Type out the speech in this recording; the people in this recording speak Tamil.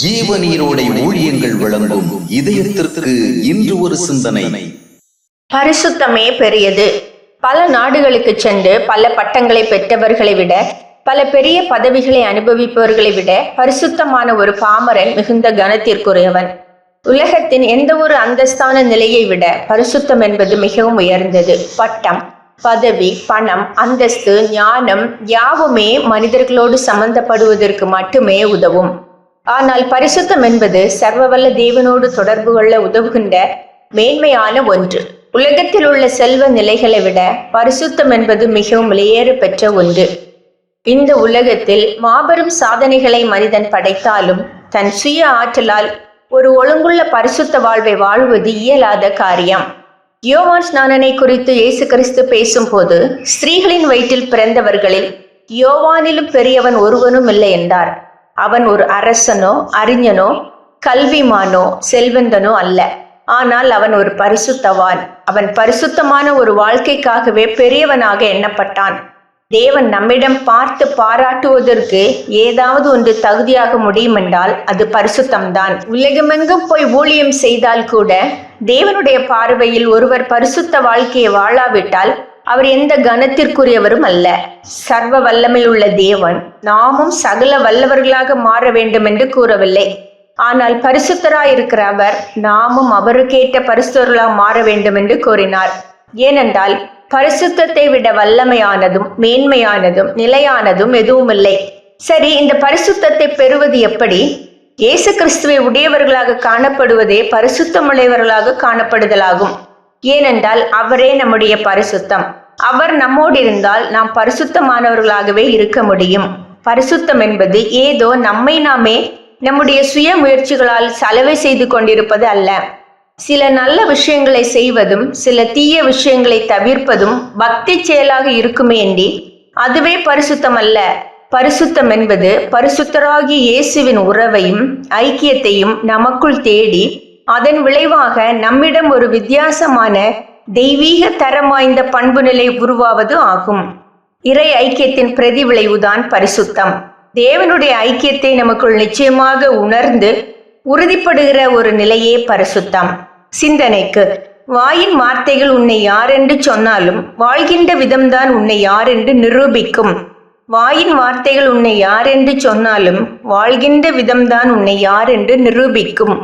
ஜீவநீரோடை ஊழியங்கள் வழங்கும் இதயத்திற்கு இன்று ஒரு சிந்தனை. பரிசுத்தமே பெரியது. பல நாடுகளுக்கு சென்று பல பட்டங்களை பெற்றவர்களை விட, பல பெரிய பதவிகளை அனுபவிப்பவர்களை விட பரிசுத்தமான ஒரு பாமரன் மிகுந்த கனத்திற்குரியவன். உலகத்தின் எந்த ஒரு அந்தஸ்தான நிலையை விட பரிசுத்தம் என்பது மிகவும் உயர்ந்தது. பட்டம், பதவி, பணம், அந்தஸ்து, ஞானம் யாவுமே மனிதர்களோடு சம்பந்தப்படுவதற்கு மட்டுமே உதவும். ஆனால் பரிசுத்தம் என்பது சர்வவல்ல தேவனோடு தொடர்பு கொள்ள உதவுகின்ற மேன்மையான ஒன்று. உலகத்தில் உள்ள செல்வ நிலைகளை விட பரிசுத்தம் என்பது மிகவும் விலையேற பெற்ற ஒன்று. இந்த உலகத்தில் மாபெரும் சாதனைகளை மனிதன் படைத்தாலும் தன் சுய ஆற்றலால் ஒரு ஒழுங்குள்ள பரிசுத்த வாழ்வை வாழ்வது இயலாத காரியம். யோவான் ஸ்நானனை குறித்து இயேசு கிறிஸ்து பேசும்போது, ஸ்திரீகளின் வயிற்றில் பிறந்தவர்களில் யோவானிலும் பெரியவன் ஒருவனும் இல்லை என்றார். அவன் ஒரு அரசனோ, அறிஞனோ, கல்விமானோ, செல்வந்தனோ அல்ல. ஆனால் அவன் ஒரு பரிசுத்தவான். அவன் பரிசுத்தமான ஒரு வாழ்க்கைக்காகவே பெரியவனாக எண்ணப்பட்டான். தேவன் நம்மிடம் பார்த்து பாராட்டுவதற்கு ஏதாவது ஒன்று தகுதியாக முடியும் என்றால் அது பரிசுத்தம்தான். உலகமெங்கும் போய் ஊழியம் செய்தால் கூட தேவனுடைய பார்வையில் ஒருவர் பரிசுத்த வாழ்க்கையை வாழாவிட்டால் அவர் எந்த கனத்திற்குரியவரும் அல்ல. சர்வ வல்லமை உள்ள தேவன் நாமும் சகல வல்லவர்களாக மாற வேண்டும் என்று கூறவில்லை. ஆனால் பரிசுத்தராயிருக்கிற அவர் நாமும் அவருக்கேற்ற பரிசுத்தர்களாக மாற வேண்டும் என்று கூறினார். ஏனென்றால் பரிசுத்தத்தை விட வல்லமையானதும் மேன்மையானதும் நிலையானதும் எதுவும் இல்லை. சரி, இந்த பரிசுத்தத்தை பெறுவது எப்படி? இயேசு கிறிஸ்துவை உடையவர்களாக காணப்படுவதே பரிசுத்தமுடையவர்களாக காணப்படுதலாகும். ஏனென்றால் அவரே நம்முடைய பரிசுத்தம். அவர் நம்மோடு இருந்தால் நாம் பரிசுத்தமானவர்களாகவே இருக்க முடியும். பரிசுத்தம் என்பது ஏதோ நம்மை நாமே நம்முடைய சுய முயற்சிகளால் சலவை செய்து கொண்டிருப்பது அல்ல. சில நல்ல விஷயங்களை செய்வதும் சில தீய விஷயங்களை தவிர்ப்பதும் பக்தி செயலாக இருக்குமே என்றி அதுவே பரிசுத்தம் அல்ல. பரிசுத்தம் என்பது பரிசுத்தராகிய இயேசுவின் உறவையும் ஐக்கியத்தையும் நமக்குள் தேடி அதன் விளைவாக நம்மிடம் ஒரு வித்தியாசமான தெய்வீக தரம் வாய்ந்த பண்பு நிலை உருவாவது ஆகும். இறை ஐக்கியத்தின் பிரதி விளைவுதான் பரிசுத்தம். தேவனுடைய ஐக்கியத்தை நமக்குள் நிச்சயமாக உணர்ந்து உறுதிப்படுகிற ஒரு நிலையே பரிசுத்தம். சிந்தனைக்கு, வாயின் வார்த்தைகள் உன்னை யார் என்று சொன்னாலும் வாழ்கின்ற விதம்தான் உன்னை யார் என்று நிரூபிக்கும். வாயின் வார்த்தைகள் உன்னை யார் என்று சொன்னாலும் வாழ்கின்ற விதம்தான் உன்னை யார் என்று நிரூபிக்கும்.